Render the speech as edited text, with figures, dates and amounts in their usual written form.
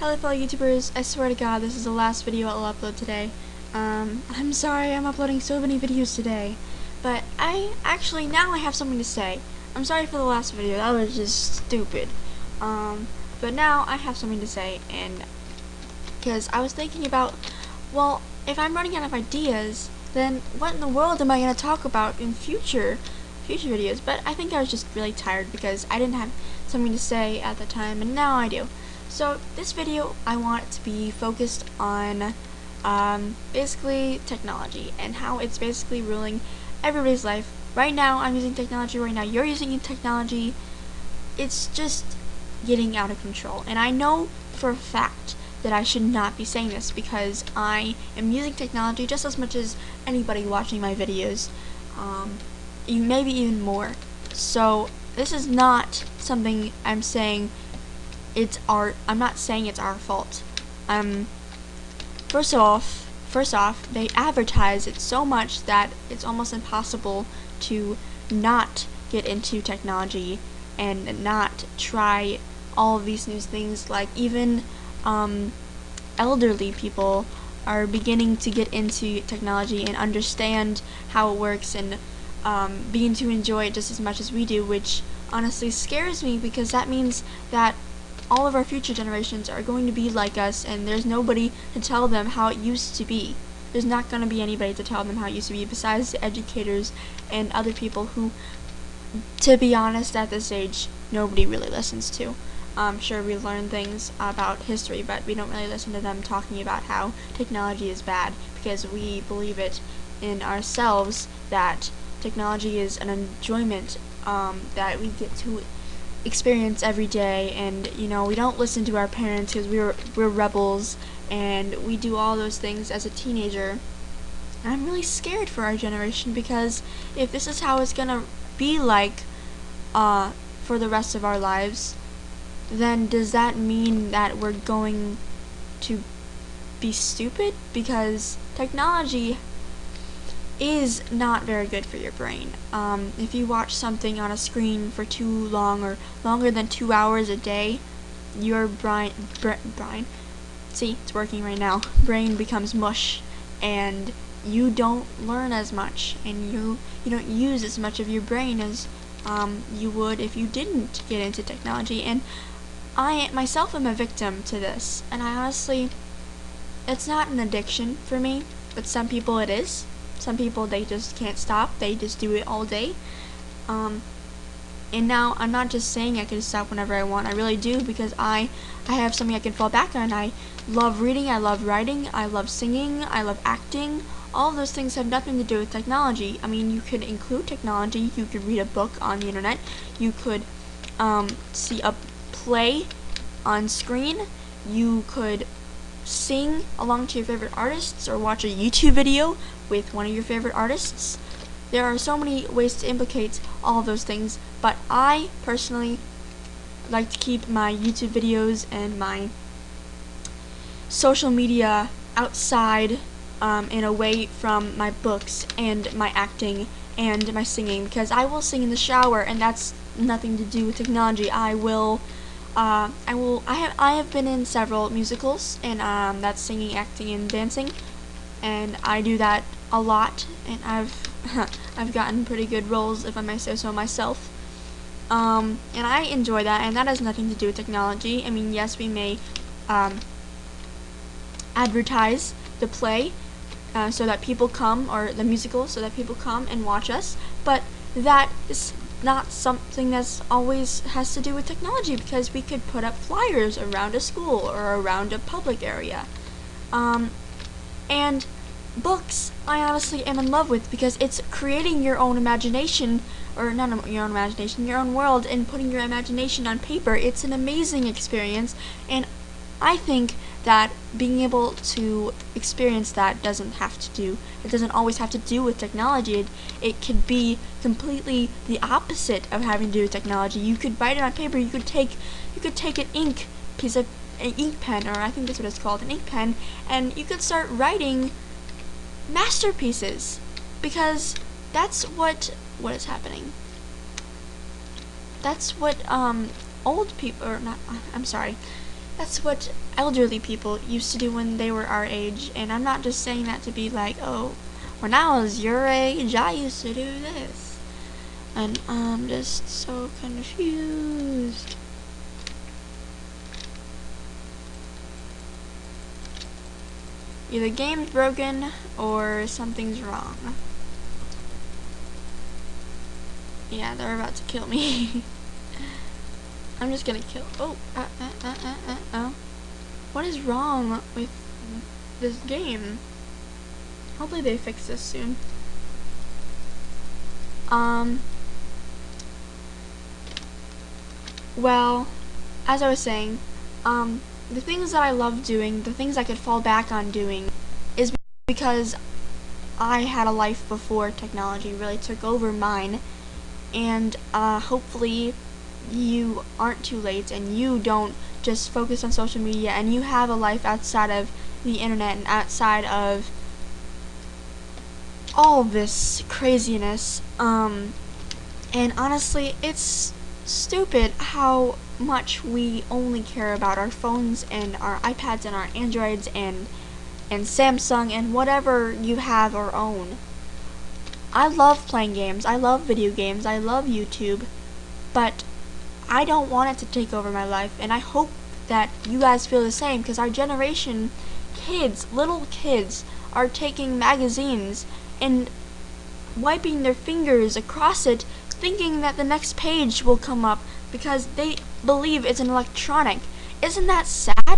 Hello fellow YouTubers, I swear to God this is the last video I'll upload today. I'm sorry I'm uploading so many videos today, but now I have something to say. I'm sorry for the last video, that was just stupid. But now I have something to say, and because I was thinking about, well, if I'm running out of ideas, then what in the world am I going to talk about in future videos? But I think I was just really tired because I didn't have something to say at the time, and now I do. So this video, I want it to be focused on basically technology and how it's basically ruling everybody's life. Right now, I'm using technology. Right now, you're using technology. It's just getting out of control. And I know for a fact that I should not be saying this because I am using technology just as much as anybody watching my videos, maybe even more. So this is not something I'm saying I'm not saying it's our fault. First off, they advertise it so much that it's almost impossible to not get into technology and not try all of these new things. Like even elderly people are beginning to get into technology and understand how it works and begin to enjoy it just as much as we do, which honestly scares me because that means that all of our future generations are going to be like us, and there's nobody to tell them how it used to be. There's not going to be anybody to tell them how it used to be besides the educators and other people who, to be honest, at this age, nobody really listens to. Sure, we learn things about history, but we don't really listen to them talking about how technology is bad because we believe it in ourselves that technology is an enjoyment that we get to experience every day, and we don't listen to our parents because we're rebels and we do all those things as a teenager. And I'm really scared for our generation because if this is how it's gonna be like for the rest of our lives, then does that mean that we're going to be stupid? Because technology is not very good for your brain. If you watch something on a screen for too long or longer than 2 hours a day, your brain, see, it's working right now, brain becomes mush, and you don't learn as much, and you don't use as much of your brain as you would if you didn't get into technology. And I myself am a victim to this, and I honestly, it's not an addiction for me, but some people it is. Some people, they just can't stop. They just do it all day. And now I'm not just saying I can stop whenever I want. I really do, because I have something I can fall back on. I love reading. I love writing. I love singing. I love acting. All of those things have nothing to do with technology. I mean, you could include technology. You could read a book on the internet. You could see a play on screen. You could sing along to your favorite artists or watch a YouTube video with one of your favorite artists. There are so many ways to implicate all of those things, but I personally like to keep my YouTube videos and my social media outside and away from my books and my acting and my singing, because I will sing in the shower, and that's nothing to do with technology. I have been in several musicals, and that's singing, acting, and dancing, and I do that a lot, and I've gotten pretty good roles, if I may say so myself. And I enjoy that, and that has nothing to do with technology. I mean, yes, we may advertise the play so that people come, or the musical, so that people come and watch us, but that is not something that's always has to do with technology, because we could put up flyers around a school or around a public area. And books, I honestly am in love with, because it's creating your own imagination, or not your own imagination, your own world, and putting your imagination on paper. It's an amazing experience, and I think that being able to experience that doesn't always have to do with technology. It could be completely the opposite of having to do with technology. You could write it on paper. You could take an ink pen, or I think that's what it's called, an ink pen, and you could start writing masterpieces, because that's what is happening. That's what old people, or not, I'm sorry, That's what elderly people used to do when they were our age, and I'm not just saying that to be like, oh, when I was your age, I used to do this. And I'm just so confused. Either game's broken or something's wrong. Yeah, they're about to kill me. I'm just gonna kill. Oh, oh. What is wrong with this game? Hopefully they fix this soon. Well, as I was saying, the things that I love doing, the things I could fall back on doing, is because I had a life before technology really took over mine, and hopefully you aren't too late and you don't just focus on social media and you have a life outside of the internet and outside of all this craziness. And honestly, it's stupid how much we only care about our phones and our iPads and our Androids and Samsung and whatever you have or own. I love playing games, I love video games, I love YouTube, but I don't want it to take over my life, and I hope that you guys feel the same, because our generation, kids, little kids, are taking magazines and wiping their fingers across it, thinking that the next page will come up because they believe it's an electronic. Isn't that sad?